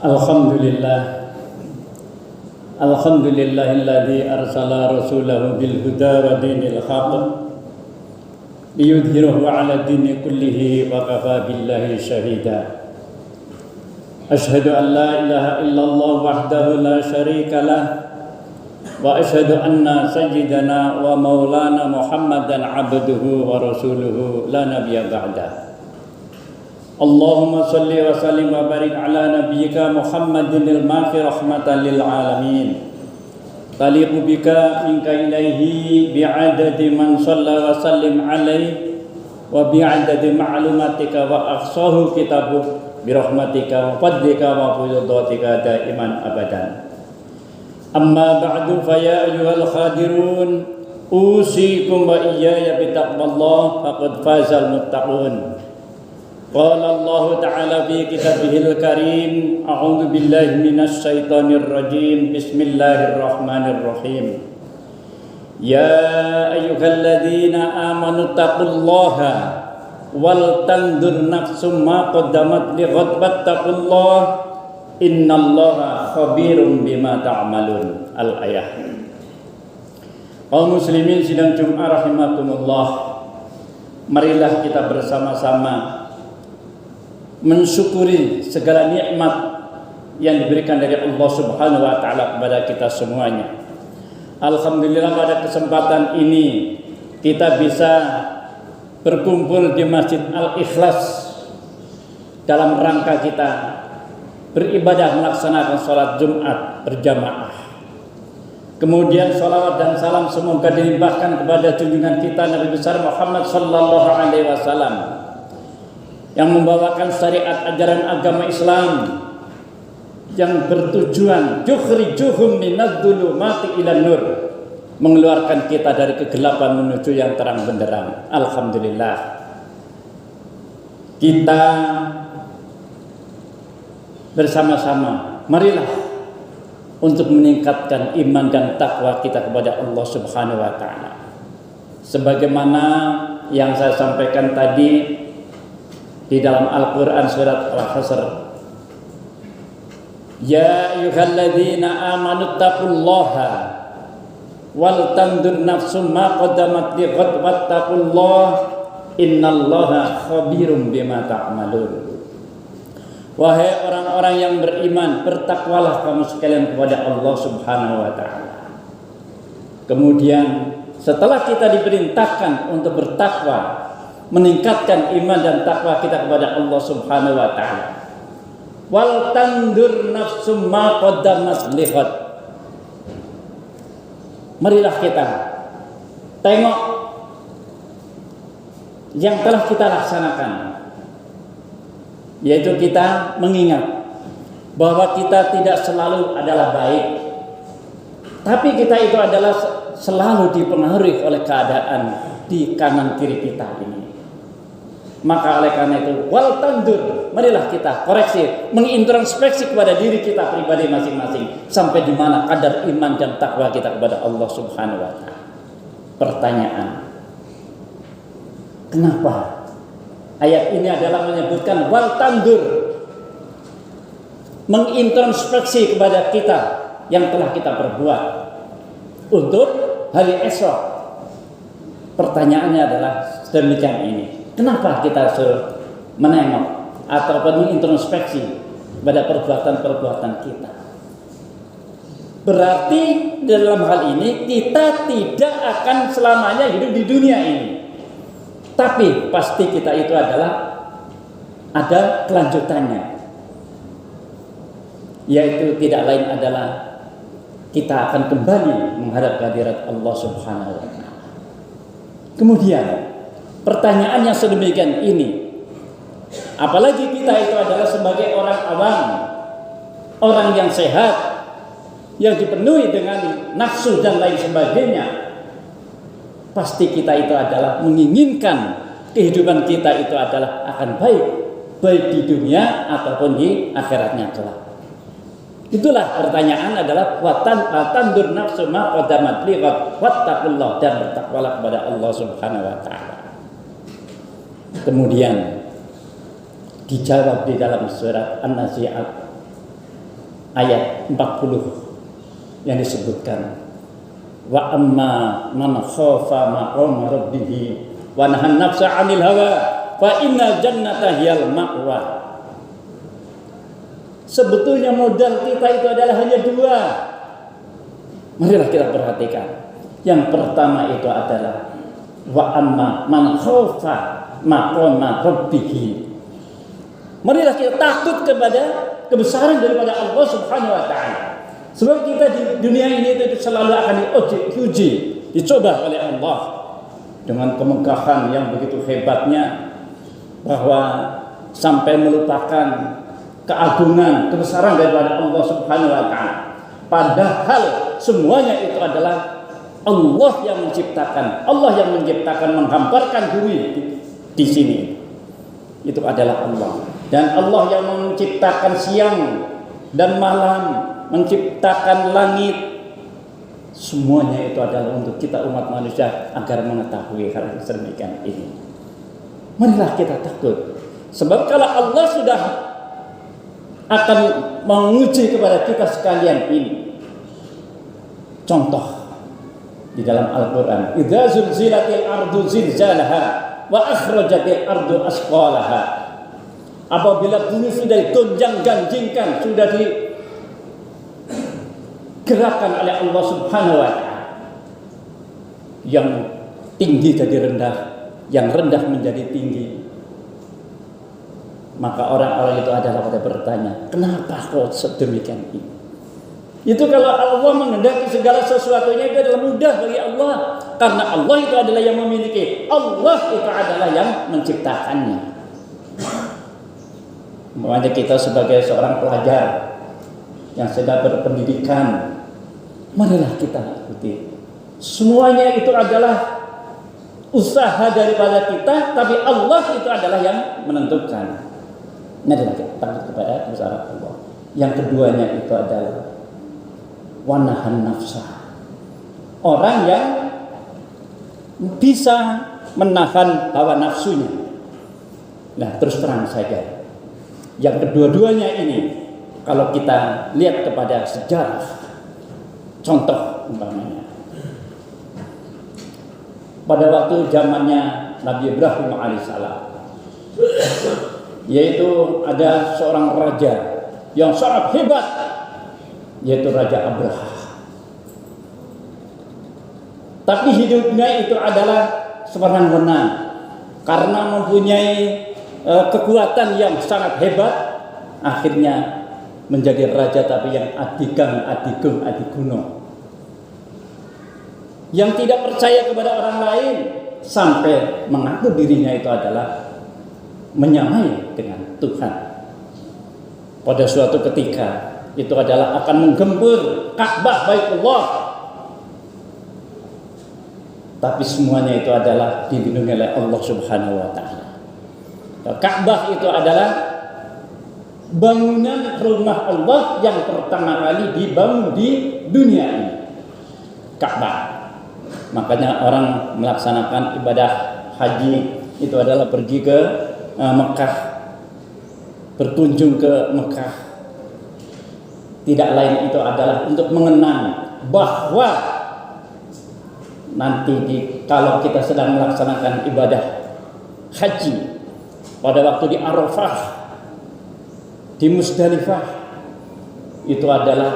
Alhamdulillah. Alhamdulillahilladzi arsala rasulahu bil huda wa dinil haqq liyudhhirahu 'ala dini kullihi wa kafa billahi syahida. Asyhadu an la ilaha illallah wahdahu la syarika lah wa asyhadu anna sayyidana wa maulana Muhammadan 'abduhu wa rasuluhu la nabiyya ba'da. Allahumma salli wa sallim wa barik ala nabiyyika Muhammadin al-maqi rahmatan lil alamin. Taliqu bika minka ilaihi bi'adadi man shalla wa sallim alaihi wa bi'adadi ma'lumatika wa ahsahu kitabuk birahmatika wa fadlika wa fuyudatika daiman abadan. Amma ba'du fa ya ayyuhal khadirun usikum wa iyaya bitaqwallah faqad fazal muttaqun. Qala Allah Ta'ala fi kitabihil karim, a'udzu billahi minasy syaithanir rajim. Bismillahirrahmanirrahim. Ya ayyuhalladzina amanu taqullaha wal tandur nafsum ma qaddamat lighad wattaqullaha innallaha khabirum bima ta'malun. Al-ayah. Kaum muslimin sidang Jumat rahimakumullah, marilah kita bersama-sama mensyukuri segala nikmat yang diberikan dari Allah Subhanahu wa taala kepada kita semuanya. Alhamdulillah pada kesempatan ini kita bisa berkumpul di Masjid Al-Ikhlas dalam rangka kita beribadah melaksanakan sholat Jumat berjamaah. Kemudian sholawat dan salam semoga dilimpahkan kepada junjungan kita Nabi besar Muhammad sallallahu alaihi wasallam yang membawakan syariat ajaran agama Islam yang bertujuan yukhrijuhum minadh-dhulumati ilan nur, mengeluarkan kita dari kegelapan menuju yang terang benderang. Alhamdulillah, kita bersama-sama marilah untuk meningkatkan iman dan takwa kita kepada Allah Subhanahu wa taala. Sebagaimana yang saya sampaikan tadi di dalam Al-Quran surat Al-Hasr, ya ayyuhalladzina amanu taqullaha wal tandur nafsum ma qaddamat lighad wattaqullaha innallaha khabirum bima ta'malun. Wahai orang-orang yang beriman, bertakwalah kamu sekalian kepada Allah Subhanahu wa taala. Kemudian setelah kita diperintahkan untuk bertakwa, meningkatkan iman dan takwa kita kepada Allah Subhanahu wa taala. Wal tandur nafsum ma qaddamat lighad. Marilah kita tengok yang telah kita laksanakan, yaitu kita mengingat bahwa kita tidak selalu adalah baik, tapi kita itu adalah selalu dipengaruhi oleh keadaan di kanan kiri kita ini. Maka oleh karena itu wal tandur, marilah kita koreksi, mengintrospeksi kepada diri kita pribadi masing-masing sampai di mana kadar iman dan takwa kita kepada Allah Subhanahu wa taala. Pertanyaan, kenapa ayat ini adalah menyebutkan wal tandur, mengintrospeksi kepada kita yang telah kita perbuat untuk hari esok. Pertanyaannya adalah demikian ini. Kenapa kita menengok ataupun mengintrospeksi pada perbuatan-perbuatan kita? Berarti dalam hal ini kita tidak akan selamanya hidup di dunia ini. Tapi pasti kita itu adalah ada kelanjutannya. Yaitu tidak lain adalah kita akan kembali menghadap hadirat Allah Subhanahu wa taala. Kemudian pertanyaan yang sedemikian ini, apalagi kita itu adalah sebagai orang awam, orang yang sehat, yang dipenuhi dengan nafsu dan lain sebagainya, pasti kita itu adalah menginginkan kehidupan kita itu adalah akan baik di dunia ataupun di akhiratnya kelak. Itulah pertanyaan adalah tandur nafsu ma qaddamat lighad wattaqullah, dan bertakwalah kepada Allah Subhanahu wa taala. Kemudian dijawab di dalam surat An-Nazi'at ayat 40 yang disebutkan, wa amma man khafa maqama rabbih wa nahan nafsa 'anil hawa fa innal jannata hiyal ma'wa. Sebetulnya modal kita itu adalah hanya dua. Marilah kita perhatikan. Yang pertama itu adalah wa amma man khafa maqama rabbih. Marilah kita takut kepada kebesaran daripada Allah Subhanahu wa taala. Sebab kita di dunia ini itu selalu akan diuji, dicoba oleh Allah dengan kemegahan yang begitu hebatnya, bahwa sampai melupakan keagungan, kebesaran daripada Allah Subhanahu wa taala. Padahal semuanya itu adalah Allah yang menciptakan. Allah yang menciptakan, menghamparkan bumi di sini. Itu adalah Allah. Dan Allah yang menciptakan siang dan malam, menciptakan langit. Semuanya itu adalah untuk kita umat manusia agar mengetahui hal yang sedemikian ini. Marilah kita takut. Sebab kalau Allah sudah akan menguji kepada kita sekalian ini. Contoh di dalam Al-Quran, idza zulzilatil ardu zilzalaha wa akhrajatil ardu asqalaha. Apabila bumi sudah digonjang-ganjingkan, sudah digerakkan oleh Allah Subhanahu wa taala, yang tinggi jadi rendah, yang rendah menjadi tinggi, maka orang-orang itu adalah pada bertanya, kenapa kok sedemikian ini? Itu kalau Allah menghendaki segala sesuatunya itu adalah mudah bagi Allah, karena Allah itu adalah yang memiliki, Allah itu adalah yang menciptakannya. Makanya kita sebagai seorang pelajar yang sedang berpendidikan, marilah kita ikuti. Semuanya itu adalah usaha daripada kita, tapi Allah itu adalah yang menentukan. Marilah kita takut kepada kebesaran Allah. Yang keduanya itu adalah wanahan nafsa. Orang yang bisa menahan hawa nafsunya. Nah, terus terang saja, yang kedua-duanya ini, kalau kita lihat kepada sejarah, contoh umpamanya, pada waktu zamannya Nabi Ibrahim alaihissalam, yaitu ada seorang raja yang sangat hebat, yaitu Raja Abraha. Tapi hidupnya itu adalah sewenang-wenang, karena mempunyai kekuatan yang sangat hebat, akhirnya menjadi raja tapi yang adigang, adigung, adiguno, yang tidak percaya kepada orang lain, sampai mengaku dirinya itu adalah menyamai dengan Tuhan. Pada suatu ketika itu adalah akan menggempur Ka'bah Baitullah, tapi semuanya itu adalah dilindungi oleh Allah Subhanahu wa taala. Ka'bah itu adalah bangunan rumah Allah yang pertama kali dibangun di dunia ini. Ka'bah. Makanya orang melaksanakan ibadah haji itu adalah pergi ke Mekah, berkunjung ke Mekah. Tidak lain itu adalah untuk mengenang bahwa nanti kalau kita sedang melaksanakan ibadah haji, pada waktu di Arafah, di Musdalifah, itu adalah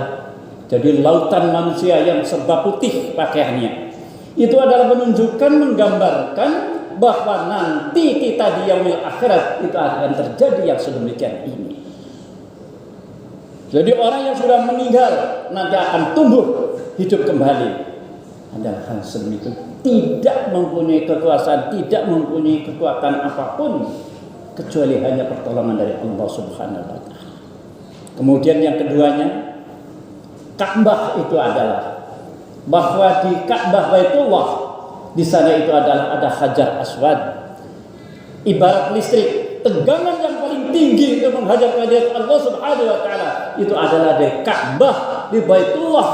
jadi lautan manusia yang serba putih pakaiannya. Itu adalah menunjukkan, menggambarkan bahwa nanti kita di yaumil akhirat itu akan terjadi yang sedemikian ini. Jadi orang yang sudah meninggal nanti akan tumbuh hidup kembali. Adalah hal sedemikian, tidak mempunyai kekuasaan, tidak mempunyai kekuatan apapun, kecuali hanya pertolongan dari Allah Subhanahu wa taala. Kemudian yang keduanya, Ka'bah itu adalah bahwa di Ka'bah Baitullah, di sana itu adalah ada Hajar Aswad, ibarat listrik. Tegangan yang paling tinggi untuk menghadap kepada Allah Subhanahu wa taala itu adalah di Ka'bah, di Baitullah,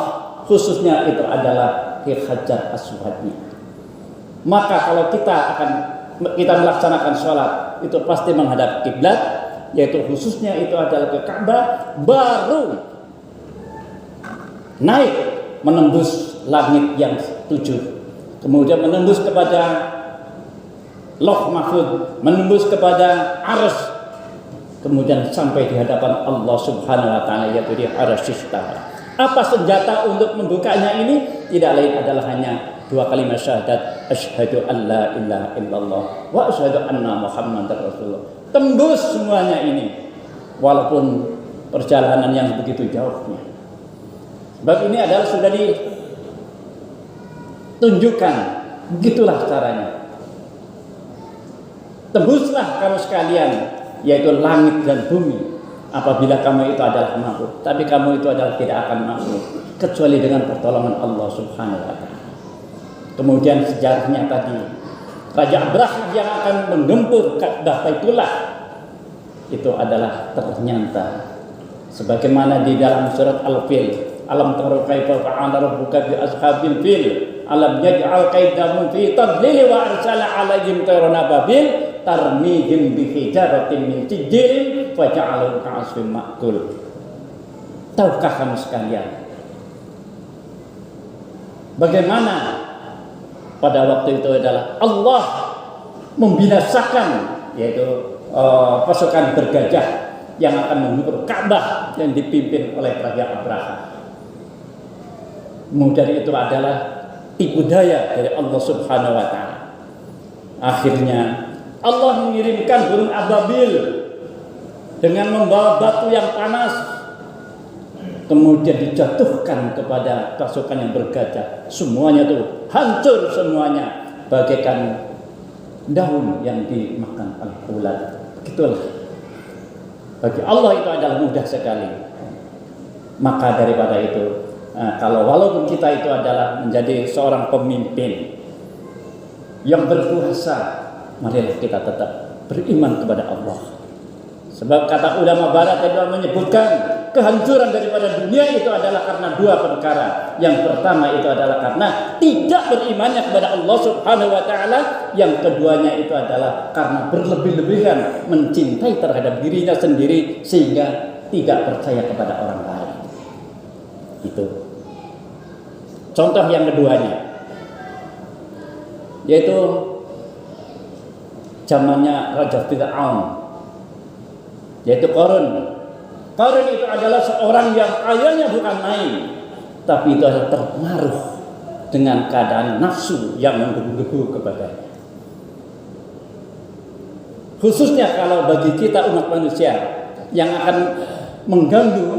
khususnya itu adalah di Hajar Aswadnya. Maka kalau kita melaksanakan sholat itu pasti menghadap kiblat, yaitu khususnya itu adalah ke Ka'bah, baru naik menembus langit yang 7, kemudian menembus kepada Lauh Mahfuz, menembus kepada Arsy, kemudian sampai di hadapan Allah Subhanahu wa taala, yaitu di Arsy Istawa. Apa senjata untuk membukanya ini? Tidak lain adalah hanya 2 kalimat syahadat, asyhadu an la ilaha illallah wa asyhadu anna muhammadar rasulullah. Tembus semuanya ini walaupun perjalanan yang begitu jauhnya. Sebab ini adalah sudah ditunjukkan, begitulah caranya. Tembuslah kamu sekalian, yaitu langit dan bumi, apabila kamu itu adalah mampu. Tapi kamu itu adalah tidak akan mampu kecuali dengan pertolongan Allah Subhanahu wa taala. Kemudian sejarahnya tadi, Raja Abrahah yang akan menggempur Ka'bah Baitullah itu adalah ternyata sebagaimana di dalam surat Al-Fil, alam tara kaifa fa'ala rabbuka bi ashabil fil alam yaj'al kaidahum fi tadlil wa arsala 'alaihim tayran ababil tarmihim bi hijaratin min sijil fa ja'alu ka'asfin ma'kul. Tahukah kamu sekalian bagaimana pada waktu itu adalah Allah membinasakan, yaitu pasukan bergajah yang akan menggempur Ka'bah yang dipimpin oleh Raja Abrahah. Kemudian itu adalah tipu daya dari Allah Subhanahu wa taala. Akhirnya Allah mengirimkan burung ababil dengan membawa batu yang panas, kemudian dijatuhkan kepada pasukan yang bergajah. Semuanya itu hancur semuanya, bagaikan daun yang dimakan oleh ulat. Begitulah. Bagi Allah itu adalah mudah sekali. Maka daripada itu, kalau walaupun kita itu adalah menjadi seorang pemimpin yang berkuasa, marilah kita tetap beriman kepada Allah. Sebab kata ulama barat itu menyebutkan kehancuran daripada dunia itu adalah karena 2 perkara. Yang pertama itu adalah karena tidak berimannya kepada Allah Subhanahu wa taala. Yang keduanya itu adalah karena berlebih-lebihan mencintai terhadap dirinya sendiri sehingga tidak percaya kepada orang lain. Itu. Contoh yang keduanya yaitu zamannya Raja Fir'aun, yaitu Qarun. Qarun itu adalah seorang yang kayanya bukan main, tapi itu adalah terpengaruh dengan keadaan nafsu yang menggebu-gebu kepadanya. Khususnya kalau bagi kita umat manusia yang akan mengganggu,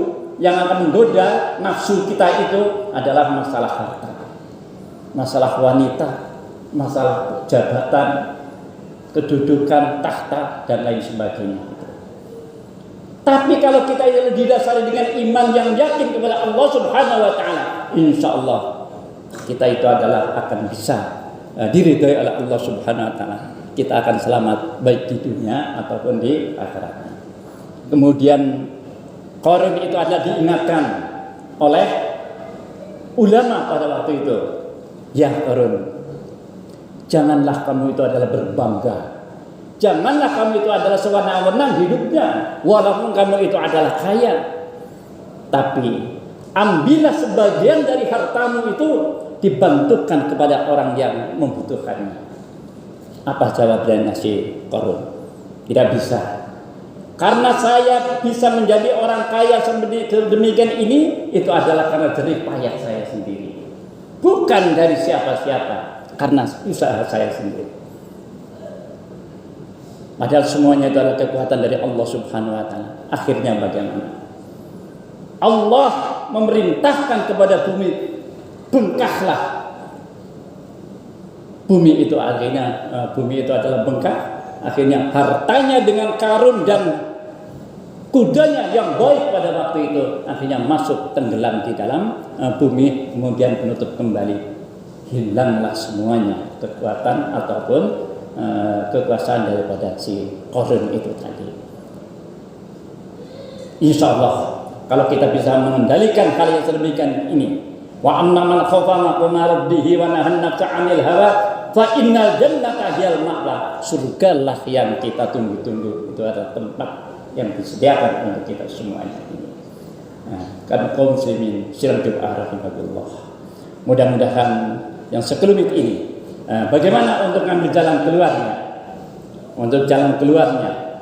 yang akan menggoda nafsu kita itu adalah masalah harta, masalah wanita, masalah jabatan, kedudukan, tahta, dan lain sebagainya. Tapi kalau kita didasari dengan iman yang yakin kepada Allah Subhanahu wa taala, insya Allah kita itu adalah akan bisa diridhai oleh Allah Subhanahu wa taala. Kita akan selamat baik di dunia ataupun di akhirat. Kemudian Qarun itu adalah diingatkan oleh ulama pada waktu itu, ya Qarun, janganlah kamu itu adalah berbangga, janganlah kamu itu adalah sewenang-wenang hidupnya, walaupun kamu itu adalah kaya, tapi ambillah sebagian dari hartamu itu dibantukan kepada orang yang membutuhkannya. Apa jawabnya si Qarun? Tidak bisa. Karena saya bisa menjadi orang kaya sedemikian ini, itu adalah karena jerih payah saya sendiri, bukan dari siapa-siapa, karena usaha saya sendiri. Padahal semuanya itu adalah kekuatan dari Allah Subhanahu wa taala. Akhirnya bagaimana? Allah memerintahkan kepada bumi, bengkaklah. Bumi itu akhirnya bumi itu adalah bengkak. Akhirnya hartanya dengan Qarun dan kudanya yang baik pada waktu itu akhirnya masuk tenggelam di dalam bumi, kemudian menutup kembali. Hilanglah semuanya kekuatan ataupun kekuasaan daripada si Qarun itu tadi. Insya Allah kalau kita bisa mengendalikan hal yang sedemikian ini, wa amma man khafa maqama rabbih wa nahan nafsa 'anil hawa fa innal jannata hiyal ma'wa. Surgalah yang kita tunggu-tunggu, itu adalah tempat yang disediakan untuk kita semuanya ini. Kan kaum muslimin sirang rahimahullah. Mudah-mudahan yang sekelumit ini bagaimana untuk mengambil jalan keluarnya? Untuk jalan keluarnya,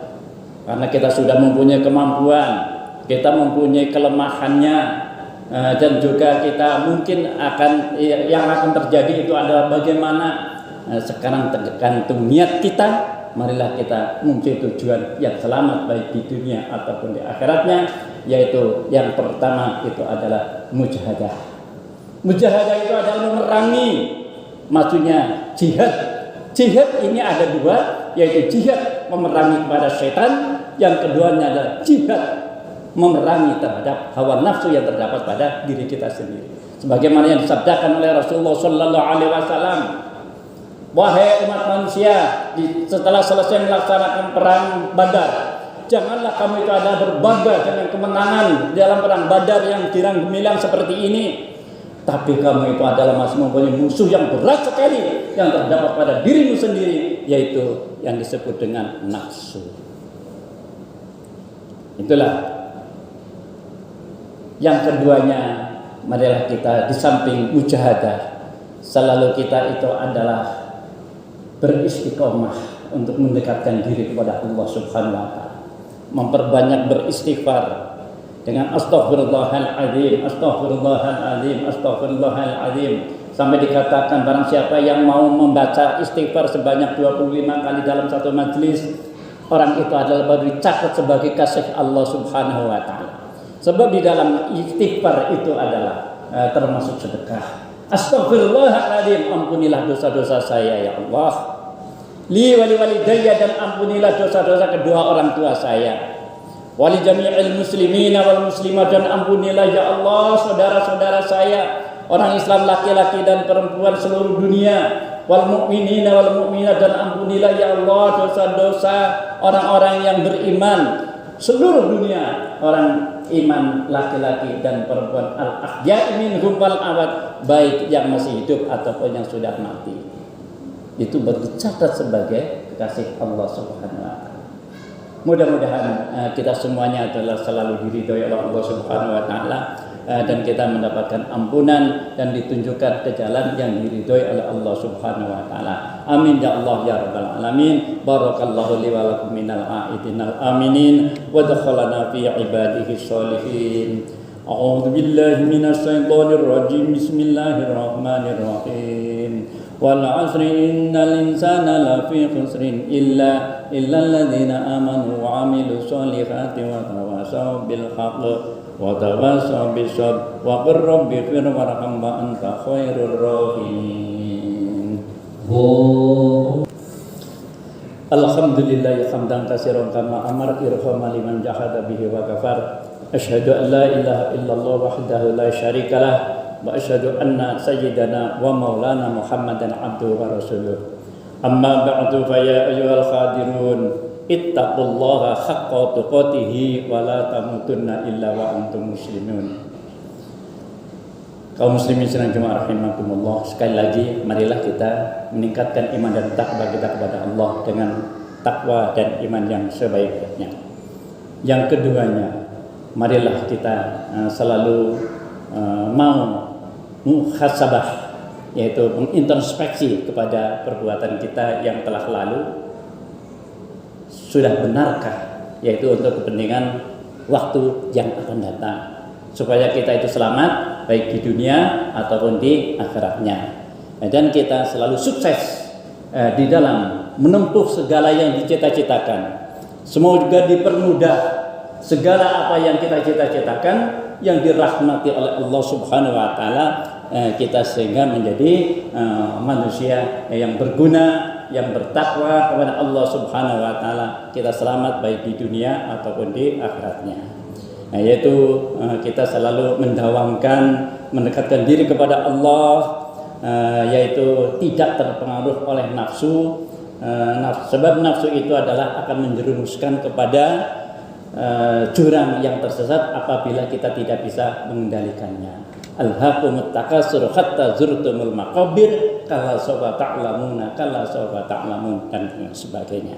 karena kita sudah mempunyai kemampuan, kita mempunyai kelemahannya, dan juga kita mungkin yang akan terjadi itu adalah bagaimana sekarang tergantung niat kita. Marilah kita mencari tujuan yang selamat baik di dunia ataupun di akhiratnya, yaitu yang pertama itu adalah mujahadah. Mujahadah itu adalah memerangi, maksudnya jihad. Jihad ini ada dua, yaitu jihad memerangi kepada setan, yang keduanya adalah jihad memerangi terhadap hawa nafsu yang terdapat pada diri kita sendiri. Sebagaimana yang disabdakan oleh Rasulullah sallallahu alaihi wasallam, wahai umat manusia, setelah selesai melaksanakan perang Badar, janganlah kamu itu ada berbangga dengan kemenangan dalam perang Badar yang girang gemilang seperti ini. Tapi kamu itu adalah masih mempunyai musuh yang berat sekali yang terdapat pada dirimu sendiri, yaitu yang disebut dengan nafsu. Itulah. Yang keduanya, marilah kita di samping mujahadah, selalu kita itu adalah beristiqomah untuk mendekatkan diri kepada Allah Subhanahu wa taala. Memperbanyak beristighfar dengan astaghfirullahaladzim, astaghfirullahaladzim, astaghfirullahaladzim, sampai dikatakan barang siapa yang mau membaca istighfar sebanyak 25 kali dalam satu majelis, orang itu adalah baru dicatat sebagai kasih Allah Subhanahu wa taala. Sebab di dalam istighfar itu adalah termasuk sedekah. Astaghfirullahaladzim, ampunilah dosa-dosa saya ya Allah. Li wali walidayya, dan ampunilah dosa-dosa kedua orang tua saya. Wali jami'il muslimina wal muslimat, dan ampunilah ya Allah saudara-saudara saya, orang Islam laki-laki dan perempuan seluruh dunia. Wal mu'minina wal mu'minat, dan ampunilah ya Allah dosa-dosa orang-orang yang beriman seluruh dunia, orang iman laki-laki dan perempuan, al-ahya'i minhum wal amwat, baik yang masih hidup ataupun yang sudah mati. Itu bercatat sebagai kekasih Allah Subhanahu wa taala. Mudah-mudahan kita semuanya adalah selalu diridhoi oleh Allah Subhanahu wa taala, dan kita mendapatkan ampunan dan ditunjukkan ke jalan yang diridhoi oleh Allah Subhanahu wa taala. Amin ya Allah ya rabbal alamin. Barakallahu li wa lakum minal a'idinal aminin wa dakhalana fi ibadihi sholihin. A'udzu billahi minasy syaithanir rajim. Bismillahirrahmanirrahim. Wal 'asri innal insana lafi khusrin illa alladzina amanu wa 'amilus solihati wa tawasaw bil haqq wa tawasaw bis sabr wa qur rabbighfir warham wa anta khairur rahimin. Alhamdulillah hamdan katsiran kama amar irhama liman jahada bihi wa kafar. Asyhadu an la ilaha illallah wahdahu la syarikalah wa asyhadu anna sayyidana wa maulana Muhammadan abduhu wa rasuluh. Amma ba'du, fa ya ayyuhal qadirun ittaqullaha haqqa tuqatih wa la tamutunna illa wa antum muslimun. Kaum muslimin sedang jemaah rahimakumullah, sekali lagi marilah kita meningkatkan iman dan takwa kita kepada Allah dengan takwa dan iman yang sebaik-baiknya. Yang keduanya, marilah kita selalu mau muhasabah, yaitu mengintrospeksi kepada perbuatan kita yang telah lalu. Sudah benarkah, yaitu untuk kepentingan waktu yang akan datang, supaya kita itu selamat baik di dunia ataupun di akhiratnya, dan kita selalu sukses di dalam menempuh segala yang dicita-citakan. Semoga dipermudah segala apa yang kita cita-citakan, yang dirahmati oleh Allah Subhanahu wa taala, kita sehingga menjadi manusia yang berguna, yang bertakwa kepada Allah Subhanahu wa taala. Kita selamat baik di dunia ataupun di akhiratnya. Yaitu kita selalu mendawamkan, mendekatkan diri kepada Allah, yaitu tidak terpengaruh oleh nafsu. Sebab nafsu itu adalah akan menjerumuskan kepada jurang yang tersesat apabila kita tidak bisa mengendalikannya. Alhaqumut takatsur hatta zurtumul maqabir kalla sawfa ta'lamuna kalla sawfa ta'lamun, dan sebagainya.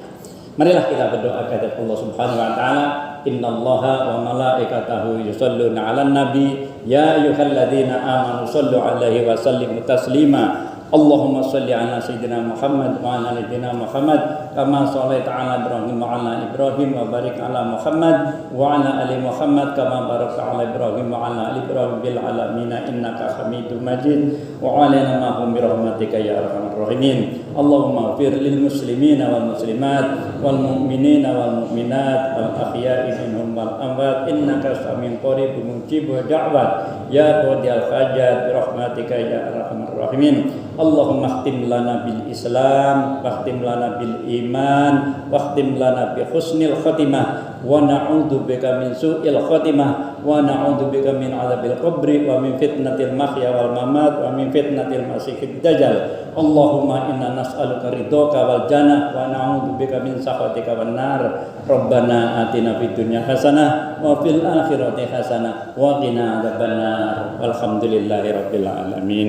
Marilah kita berdoa kepada Allah Subhanahu wa taala. Innallaha wa malaikatahu yusholluna 'alan nabi ya ayyuhalladzina amanu shallu 'alaihi wa sallimu taslima. Allahumma shalli ala sayyidina Muhammad wa ala sayyidina Muhammad kama shallaita ala Ibrahim wa ala Ibrahim wa barik ala Muhammad wa ala ali Muhammad kama barakta ala Ibrahim wa ala ali Ibrahim bil alamin innaka Hamidum Majid wa alaina ma'hum bi rahmatika ya arhamar rahimin. Allahumma ighfir lil muslimina wal muslimat wal mu'minina wal mu'minat wal ahya'i minhum wal amwat innaka samiun qaribun mujibud da'wat ya qadiyal hajat bi rahmatika ya arhamar rahimin. Allahumma khtim lana bil Islam wa khtim lana bil iman wa khtim lana bi husnil khatimah wa na'udzu bika min su'il khatimah wa na'udzu bika min 'adzabil qabri wa min fitnatil mahya wal mamat wa min fitnatil masiihid dajjal. Allahumma inna nas'aluka ridhaka wal jannah wa na'udzu bika min sakhatika wan nar. Rabbana atina fid dunya hasanah wa fil akhirati hasanah wa qina adzabannar. Walhamdulillahirabbil alamin.